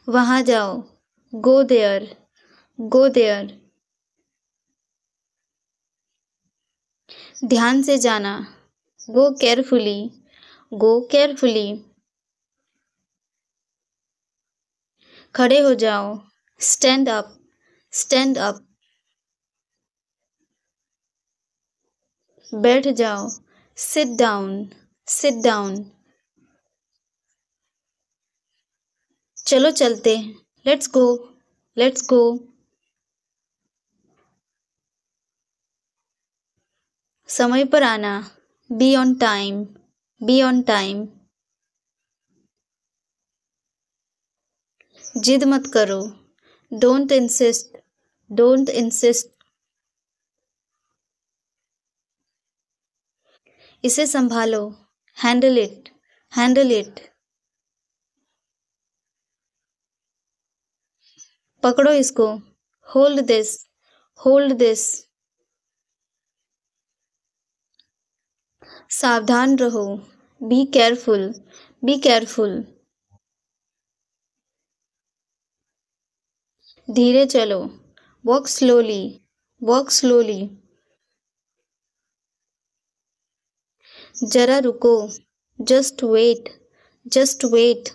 Speaker 1: वहाँ जाओ। Go there. Go there. ध्यान से जाना। Go carefully. Go carefully. खड़े हो जाओ। Stand up. Stand up. बैठ जाओ। Sit down. Sit down. चलो चलते। Let's go. Let's go. समय पर आना। Be on time. Be on time. जिद मत करो। Don't insist. Don't insist. इसे संभालो। Handle it. Handle it. पकड़ो इसको। Hold this. Hold this. सावधान रहो। Be careful. Be careful. धीरे चलो। Walk slowly. Walk slowly. जरा रुको। Just wait. Just wait.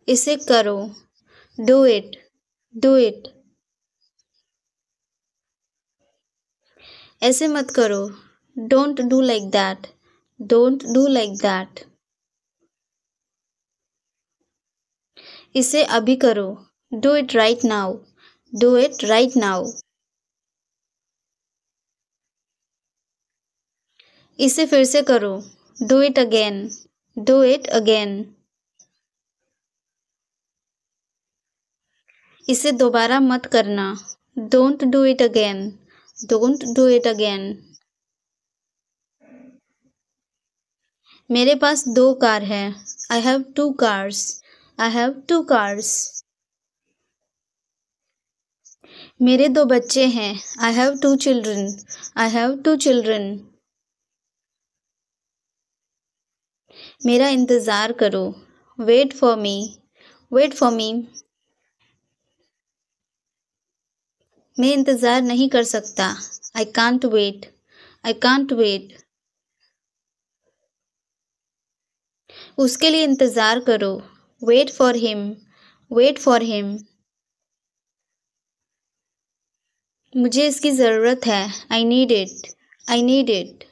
Speaker 1: इसे करो। Do it. Do it. ऐसे मत करो। Don't do like that. Don't do like that. इसे अभी करो। Do it right now. Do it right now. इसे फिर से करो। Do it again. Do it again. इसे दोबारा मत करना। Don't do it again. Don't do it again. मेरे पास 2 कार है। I have 2 cars. I have 2 cars. मेरे 2 बच्चे हैं। I have 2 children. I have 2 children. मेरा इंतज़ार करो। Wait for me. Wait for me. मैं इंतज़ार नहीं कर सकता। I can't wait. I can't wait. उसके लिए इंतज़ार करो। Wait for him. Wait for him. मुझे इसकी ज़रूरत है। I need it. I need it.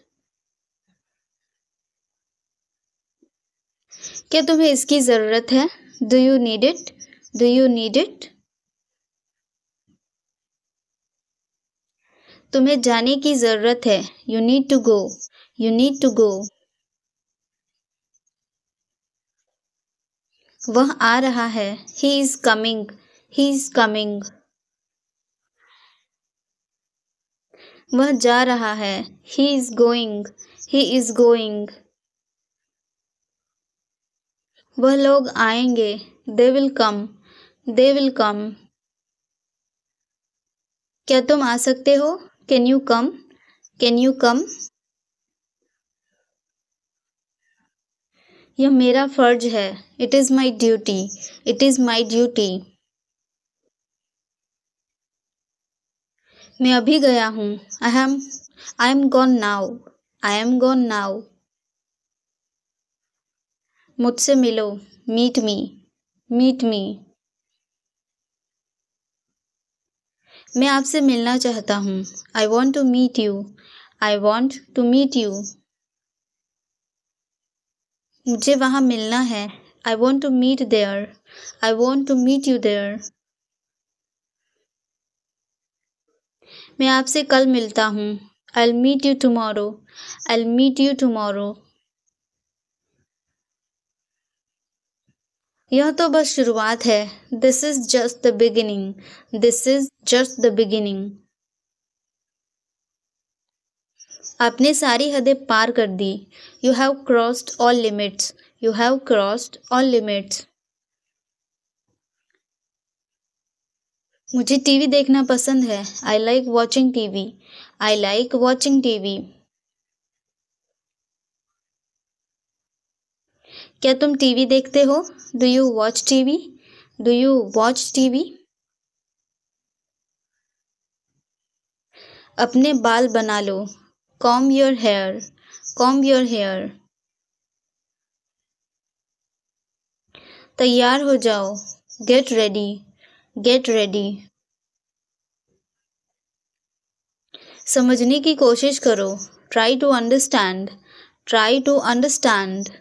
Speaker 1: क्या तुम्हें इसकी ज़रूरत है? Do you need it? Do you need it? तुम्हें जाने की ज़रूरत है। You need to go. You need to go. वह आ रहा है। He is coming. He is coming. वह जा रहा है। He is going. He is going. वह लोग आएंगे। They will come. They will come. क्या तुम आ सकते हो? Can you come? Can you come? यह मेरा फर्ज है। It is my duty. It is my duty. मैं अभी गया हूँ। I am gone now. I am gone now. मुझसे मिलो। Meet me. Meet me. मैं आपसे मिलना चाहता हूँ। I want to meet you. I want to meet you. मुझे वहाँ मिलना है। I want to meet there. I want to meet you there. मैं आपसे कल मिलता हूँ। I'll meet you tomorrow. I'll meet you tomorrow. यह तो बस शुरुआत है। This is just the beginning. This is just the beginning. आपने सारी हदें पार कर दी। You have crossed all limits. You have crossed all limits. मुझे टीवी देखना पसंद है। I like watching TV. I like watching TV. क्या तुम टीवी देखते हो? Do you watch TV? Do you watch TV? अपने बाल बना लो। Comb your hair. Comb your hair. तैयार हो जाओ। Get ready. Get ready. समझने की कोशिश करो। Try to understand. Try to understand.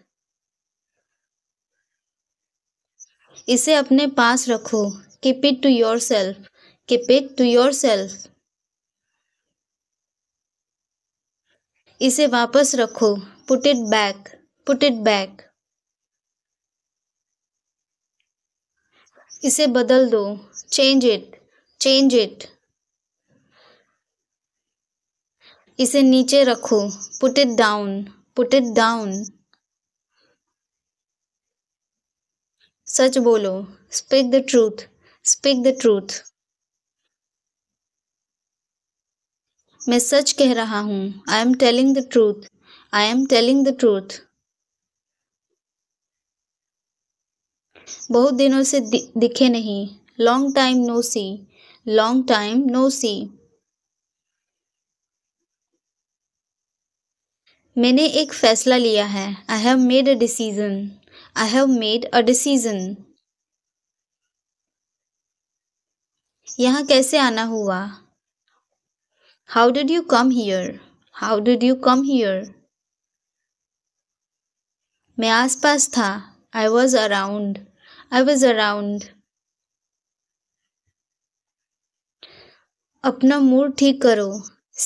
Speaker 1: इसे अपने पास रखो। Keep it to yourself. Keep it to yourself. इसे वापस रखो। Put it back. Put it back. इसे बदल दो। Change it. Change it. इसे नीचे रखो। Put it down. Put it down. सच बोलो। Speak the truth. Speak the truth. मैं सच कह रहा हूँ। I am telling the truth. I am telling the truth. बहुत दिनों से दिखे नहीं। Long time no see. Long time no see. मैंने एक फैसला लिया है। I have made a decision. I have made a decision. यहाँ कैसे आना हुआ? How did you come here? How did you come here? मैं आसपास था। I was around. I was around. अपना मूड ठीक करो।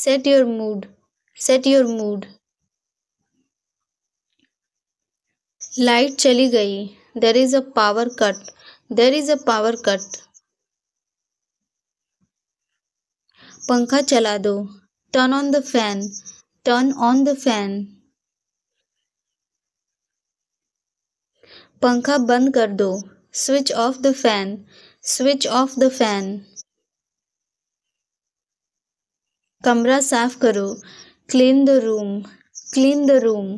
Speaker 1: Set your mood. Set your mood. Light चली गई। There is a power cut. There is a power cut. पंखा चला दो। Turn on the fan. Turn on the fan. पंखा बंद कर दो। Switch off the fan. Switch off the fan. कमरा साफ करो। Clean the room. Clean the room.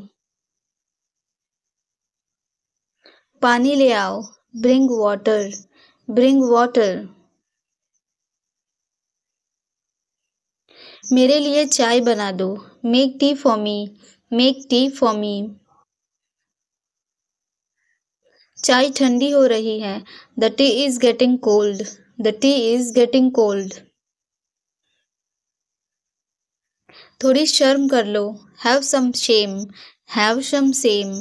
Speaker 1: पानी ले आओ। Bring water. Bring water. मेरे लिए चाय बना दो। Make tea for me. Make tea for me. चाय ठंडी हो रही है। The tea is getting cold. The tea is getting cold. थोड़ी शर्म कर लो। Have some shame. Have some shame.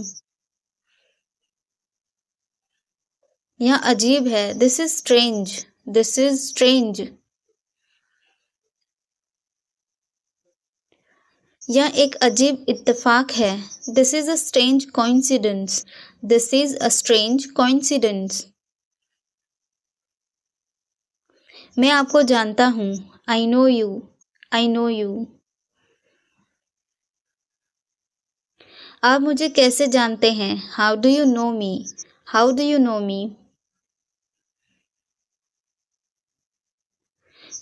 Speaker 2: यह अजीब है, this is strange, this is strange. यह एक अजीब इत्तेफाक है, this is a strange coincidence, this is a strange coincidence. मैं आपको जानता हूँ, I know you, I know you. आप मुझे कैसे जानते हैं, how do you know me, how do you know me.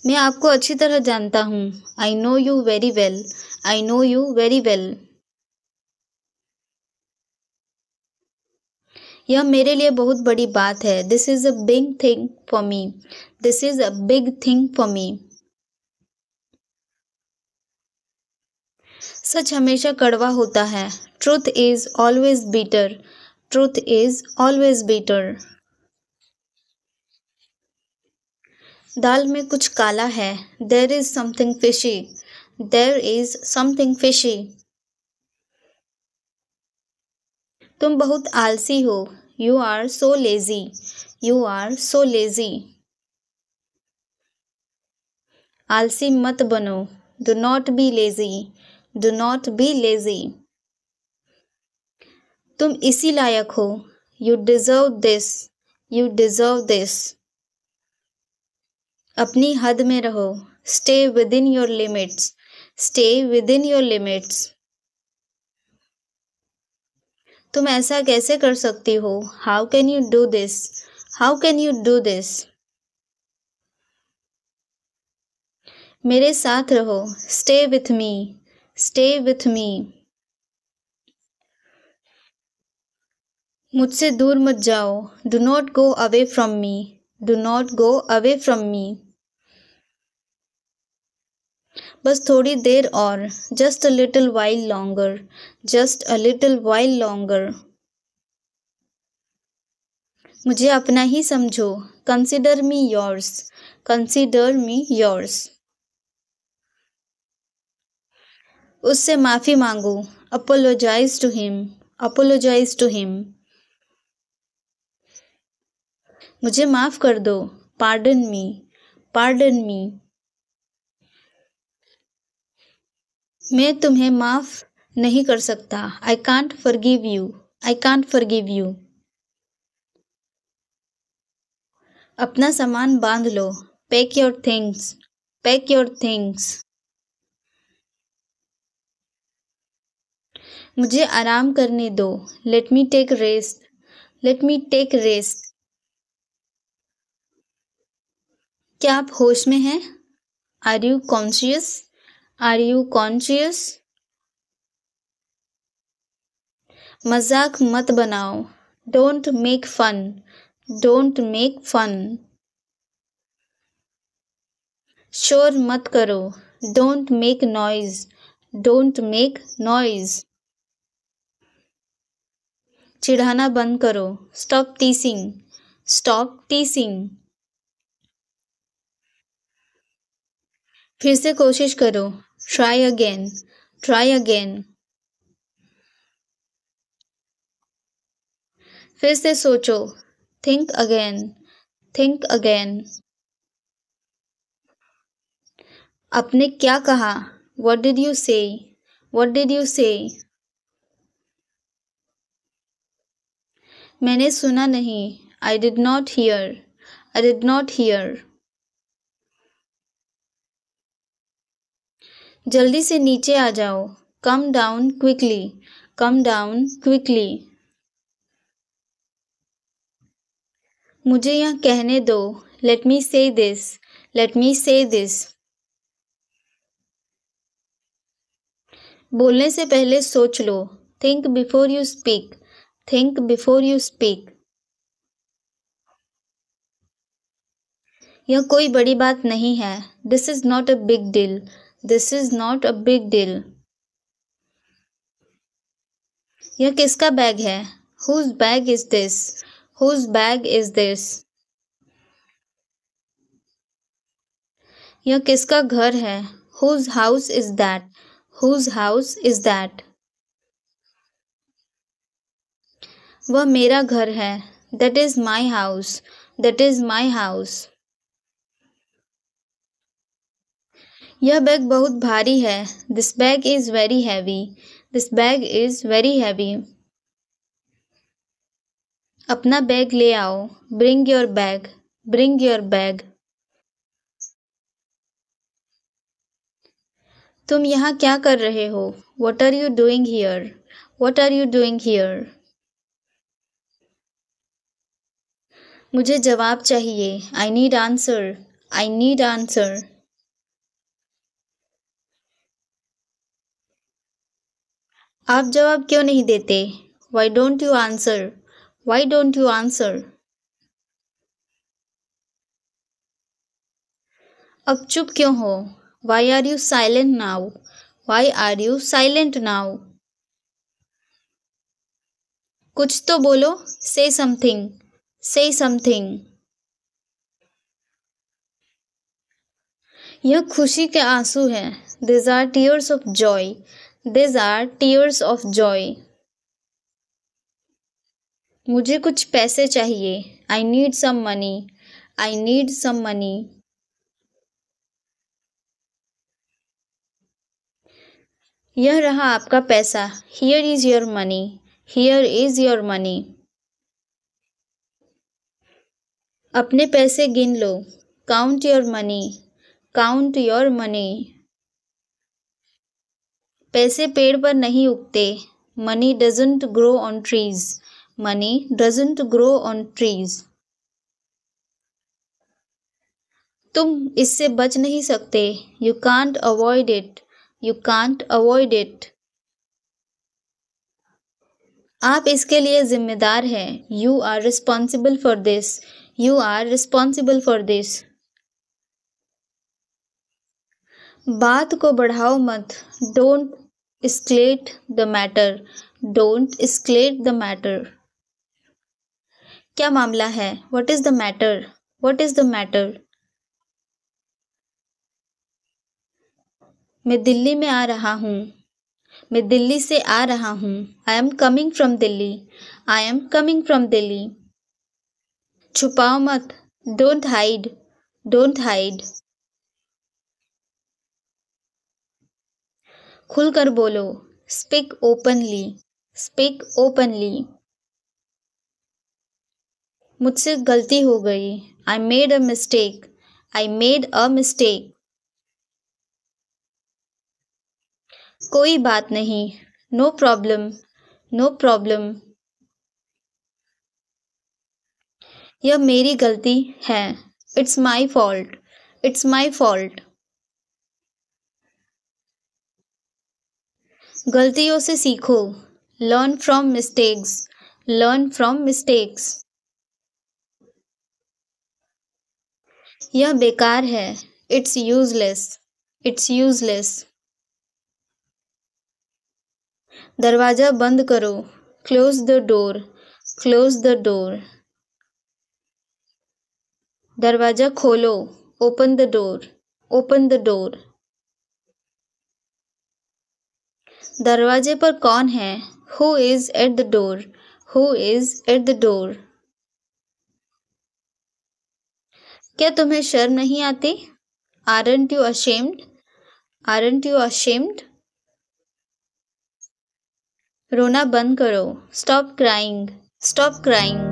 Speaker 2: मैं आपको अच्छी तरह जानता हूँ, I know you very well, I know you very well. यह मेरे लिए बहुत बड़ी बात है, this is a big thing for me, this is a big thing for me. सच हमेशा कड़वा होता है, truth is always bitter, truth is always bitter. दाल में कुछ काला है, there is something fishy, there is something fishy. तुम बहुत आलसी हो, you are so lazy, you are so lazy. आलसी मत बनो, do not be lazy, do not be lazy. तुम इसी लायक हो, you deserve this, you deserve this. अपनी हद में रहो, stay with in your limits, stay with in your limits. तुम ऐसा कैसे कर सकती हो, how can you do this, how can you do this. मेरे साथ रहो, stay with me, stay with me. मुझसे दूर मत जाओ, do not go away from me, do not go away from me. बस थोड़ी देर और, just a little while longer, just a little while longer. मुझे अपना ही समझो, consider me yours, consider me yours. उससे माफ़ी मांगो, apologise to him, apologise to him. मुझे माफ़ कर दो, पार्डन मी, पार्डन मी। मैं तुम्हें माफ़ नहीं कर सकता, I can't forgive you, I can't forgive you. अपना सामान बांध लो, pack your things, pack your things. मुझे आराम करने दो, let me take rest, let me take rest. क्या आप होश में हैं, are you conscious, are you conscious. मजाक मत बनाओ, don't make fun, don't make fun. शोर मत करो, don't make noise, don't make noise. चिढ़ाना बंद करो, स्टॉप टीसिंग, स्टॉप टीसिंग। फिर से कोशिश करो, ट्राई अगेन, ट्राई अगेन। फिर से सोचो, थिंक अगेन, थिंक अगेन। आपने क्या कहा, व्हाट डिड यू से, व्हाट डिड यू से। मैंने सुना नहीं, I did not here, I did not here. जल्दी से नीचे आ जाओ, कम down quickly, come down quickly. मुझे यह कहने दो, लेट मी से दिस, लेट मी से दिस। बोलने से पहले सोच लो, think before you speak, think before you speak. यह कोई बड़ी बात नहीं है, this is not a big deal, this is not a big deal. यह किसका बैग है, whose bag is this, whose bag is this. यह किसका घर है, whose house is that, whose house is that. वह मेरा घर है,
Speaker 1: That is my house. That is my house. यह बैग बहुत भारी है. This bag is very heavy. This bag is very heavy. अपना बैग ले आओ. Bring your bag. Bring your bag. तुम यहाँ क्या कर रहे हो? What are you doing here? What are you doing here? मुझे जवाब चाहिए. I need answer. I need answer. आप जवाब क्यों नहीं देते? Why don't you answer? Why don't you answer? अब चुप क्यों हो? Why are you silent now? Why are you silent now? कुछ तो बोलो. Say something. Say something. यह खुशी के आंसू हैं. These are tears of joy. These are tears of joy. मुझे कुछ पैसे चाहिए. I need some money. I need some money. यह रहा आपका पैसा. Here is your money. Here is your money. अपने पैसे गिन लो. Count your money. Count your money. पैसे पेड़ पर नहीं उगते. Money doesn't grow on trees. Money doesn't grow on trees. तुम इससे बच नहीं सकते. You can't avoid it. You can't avoid it. आप इसके लिए जिम्मेदार हैं. You are responsible for this. You are responsible for this. बात को बढ़ाओ मत. Don't escalate the matter. Don't escalate the matter. क्या मामला है? What is the matter? What is the matter? मैं दिल्ली में आ रहा हूँ. मैं दिल्ली से आ रहा हूँ. I am coming from Delhi. I am coming from Delhi. छुपाओ मत. Don't hide. Don't hide. खुलकर बोलो. Speak openly. Speak openly. मुझसे गलती हो गई. I made a mistake. I made a mistake. कोई बात नहीं. No problem. No problem. यह मेरी गलती है. It's my fault. It's my fault. गलतियों से सीखो. Learn from mistakes. Learn from mistakes. यह बेकार है. It's useless. It's useless. दरवाजा बंद करो. Close the door. Close the door. दरवाजा खोलो. Open the door. Open the door. दरवाजे पर कौन है? Who is at the door? Who is at the door? क्या तुम्हें शर्म नहीं आती? Aren't you ashamed? Aren't you ashamed? रोना बंद करो. Stop crying. Stop crying.